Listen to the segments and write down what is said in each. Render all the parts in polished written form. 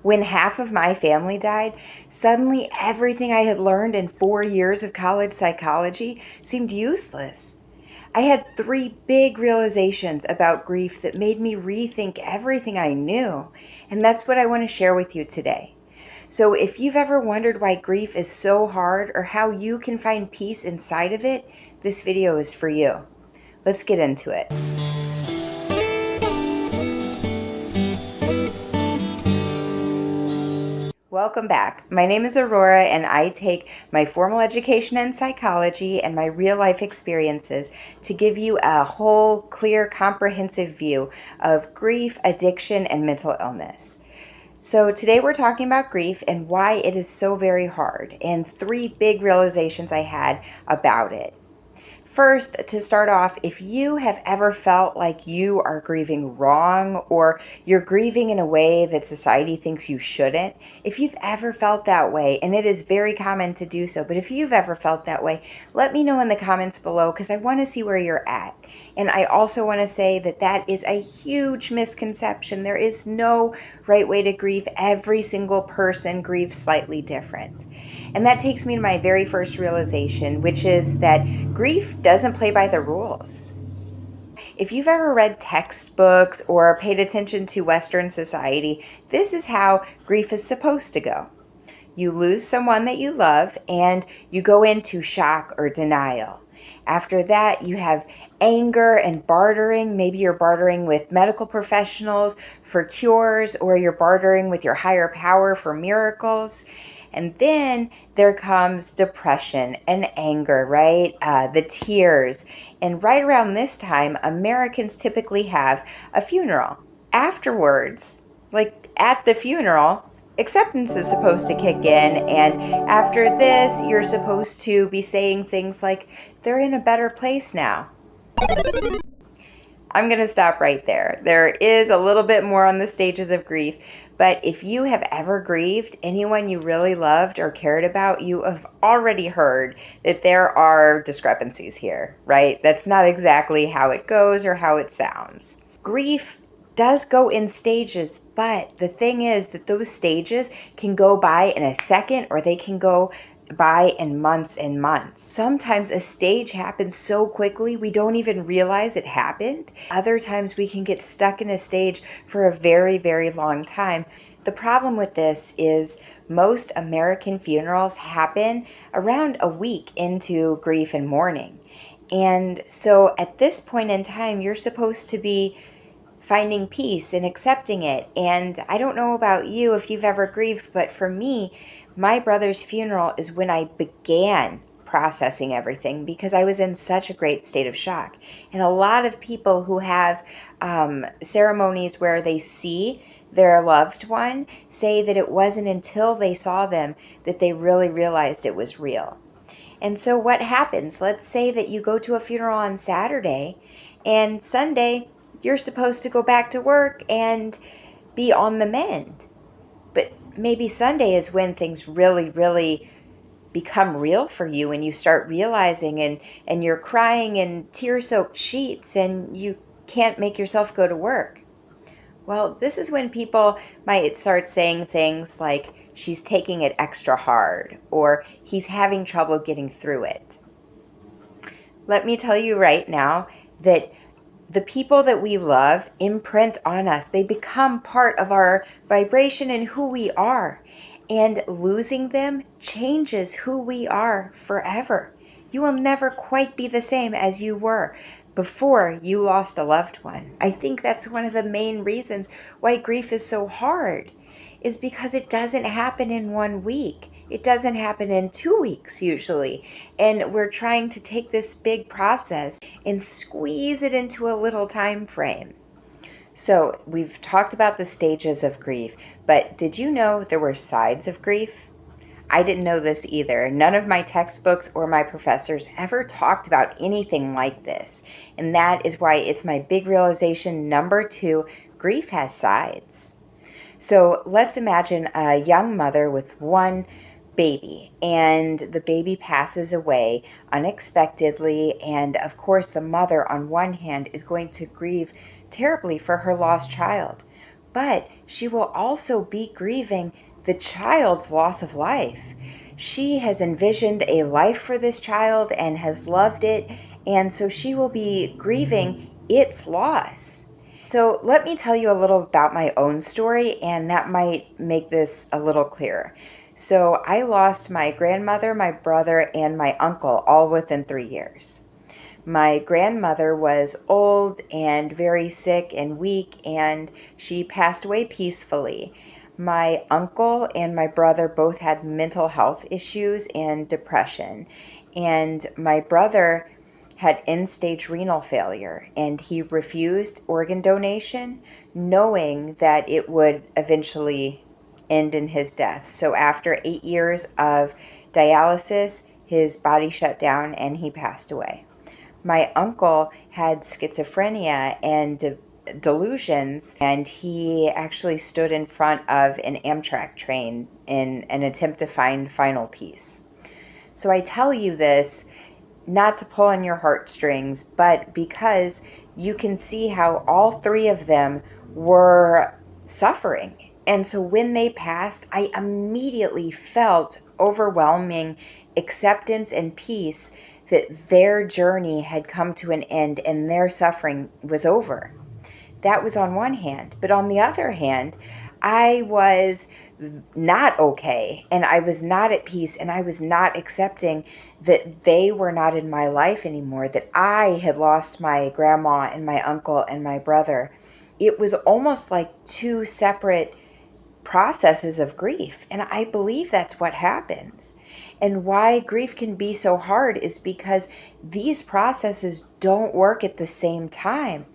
When half of my family died, suddenly everything I had learned in 4 years of college psychology seemed useless. I had three big realizations about grief that made me rethink everything I knew, and that's what I want to share with you today. So if you've ever wondered why grief is so hard or how you can find peace inside of it, this video is for you. Let's get into it. Welcome back. My name is Aurora, and I take my formal education in psychology and my real life experiences to give you a whole, clear, comprehensive view of grief, addiction, and mental illness. So today we're talking about grief and why it is so very hard, and three big realizations I had about it. First, to start off, if you have ever felt like you are grieving wrong or you're grieving in a way that society thinks you shouldn't, if you've ever felt that way, and it is very common to do so, but if you've ever felt that way, let me know in the comments below because I want to see where you're at. And I also want to say that that is a huge misconception. There is no right way to grieve. Every single person grieves slightly different. And that takes me to my very first realization, which is that grief doesn't play by the rules. If you've ever read textbooks or paid attention to Western society, this is how grief is supposed to go. You lose someone that you love and you go into shock or denial. After that, you have anger and bartering. Maybe you're bartering with medical professionals for cures, or you're bartering with your higher power for miracles. And then there comes depression and anger, right? The tears. And right around this time, Americans typically have a funeral. Afterwards, like at the funeral, acceptance is supposed to kick in. And after this, you're supposed to be saying things like, they're in a better place now. I'm going to stop right there. There is a little bit more on the stages of grief, but if you have ever grieved anyone you really loved or cared about, you have already heard that there are discrepancies here, right? That's not exactly how it goes or how it sounds. Grief does go in stages, but the thing is that those stages can go by in a second or they can go by in months and months. Sometimes a stage happens so quickly we don't even realize it happened. Other times we can get stuck in a stage for a very, very long time. The problem with this is most American funerals happen around a week into grief and mourning. And so at this point in time, you're supposed to be finding peace and accepting it. And I don't know about you if you've ever grieved, but for me, my brother's funeral is when I began processing everything because I was in such a great state of shock. And a lot of people who have ceremonies where they see their loved one say that it wasn't until they saw them that they really realized it was real. And so what happens? Let's say that you go to a funeral on Saturday and Sunday you're supposed to go back to work and be on the mend. But maybe Sunday is when things really, really become real for you and you start realizing and you're crying in tear-soaked sheets and you can't make yourself go to work. Well, this is when people might start saying things like, she's taking it extra hard, or he's having trouble getting through it. Let me tell you right now that the people that we love imprint on us. They become part of our vibration and who we are. And losing them changes who we are forever. You will never quite be the same as you were before you lost a loved one. I think that's one of the main reasons why grief is so hard, is because it doesn't happen in 1 week. It doesn't happen in 2 weeks usually. And we're trying to take this big process and squeeze it into a little time frame. So we've talked about the stages of grief, but did you know there were sides of grief? I didn't know this either. None of my textbooks or my professors ever talked about anything like this. And that is why it's my big realization number 2, grief has sides. So let's imagine a young mother with one baby, and the baby passes away unexpectedly, and of course the mother on one hand is going to grieve terribly for her lost child, but she will also be grieving the child's loss of life. She has envisioned a life for this child and has loved it, and so she will be grieving its loss. So let me tell you a little about my own story, and that might make this a little clearer. So I lost my grandmother, my brother, and my uncle all within 3 years. My grandmother was old and very sick and weak, and she passed away peacefully. My uncle and my brother both had mental health issues and depression, and my brother had end-stage renal failure, and he refused organ donation, knowing that it would eventually end in his death. So after 8 years of dialysis, his body shut down and he passed away. My uncle had schizophrenia and delusions, and he actually stood in front of an Amtrak train in an attempt to find final peace. So I tell you this not to pull on your heartstrings, but because you can see how all three of them were suffering. And so when they passed, I immediately felt overwhelming acceptance and peace that their journey had come to an end and their suffering was over. That was on one hand. But on the other hand, I was not okay, and I was not at peace, and I was not accepting that they were not in my life anymore, that I had lost my grandma and my uncle and my brother. It was almost like two separate processes of grief, and I believe that's what happens. And why grief can be so hard is because these processes don't work at the same time.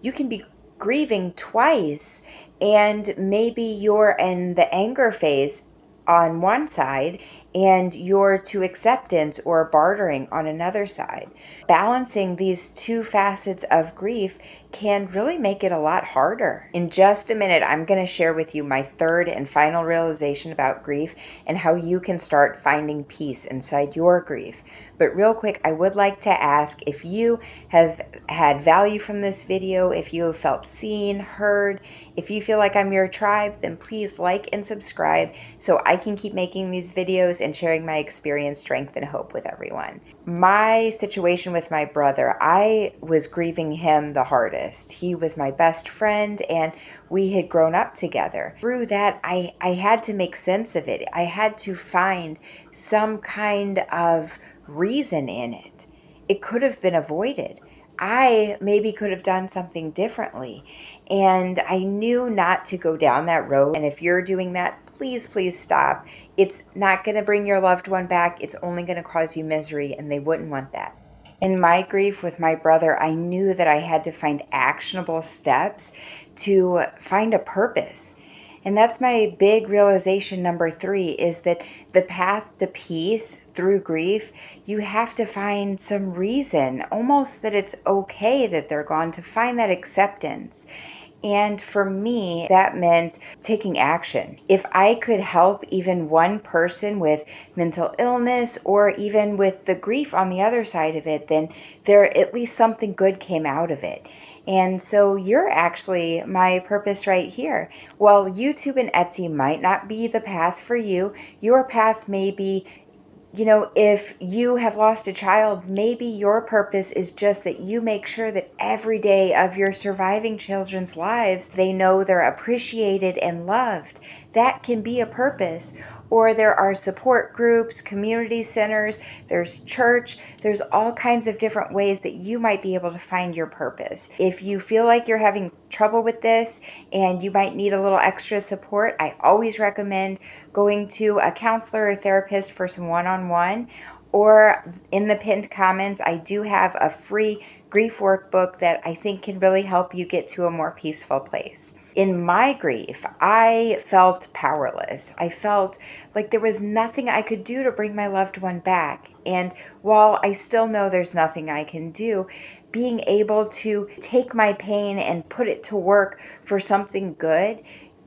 You can be grieving twice, and maybe you're in the anger phase on one side and you're to acceptance or bartering on another side. Balancing these two facets of grief can really make it a lot harder. In just a minute, I'm going to share with you my third and final realization about grief and how you can start finding peace inside your grief. But real quick, I would like to ask if you have had value from this video, if you have felt seen, heard, if you feel like I'm your tribe, then please like and subscribe so I can keep making these videos and sharing my experience, strength, and hope with everyone. My situation with my brother, I was grieving him the hardest. He was my best friend and we had grown up together. Through that, I had to make sense of it. I had to find some kind of reason in it. It could have been avoided. I maybe could have done something differently. And I knew not to go down that road. And if you're doing that, please stop. It's not going to bring your loved one back. It's only going to cause you misery, and they wouldn't want that. In my grief with my brother, I knew that I had to find actionable steps to find a purpose. And that's my big realization number 3, is that the path to peace through grief, you have to find some reason, almost that it's okay that they're gone, to find that acceptance. And for me, that meant taking action. If I could help even one person with mental illness or even with the grief on the other side of it, then there at least something good came out of it. And so you're actually my purpose right here. While YouTube and Etsy might not be the path for you, your path may be, if you have lost a child, maybe your purpose is just that you make sure that every day of your surviving children's lives, they know they're appreciated and loved. That can be a purpose. Or there are support groups, community centers, there's church, there's all kinds of different ways that you might be able to find your purpose. If you feel like you're having trouble with this and you might need a little extra support, I always recommend going to a counselor or therapist for some one-on-one. Or in the pinned comments, I do have a free grief workbook that I think can really help you get to a more peaceful place. In my grief, I felt powerless. I felt like there was nothing I could do to bring my loved one back. And while I still know there's nothing I can do, being able to take my pain and put it to work for something good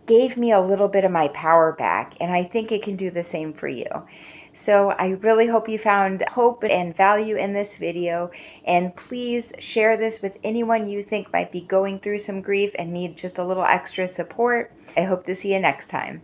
gave me a little bit of my power back. And I think it can do the same for you. So I really hope you found hope and value in this video, and please share this with anyone you think might be going through some grief and need just a little extra support. I hope to see you next time.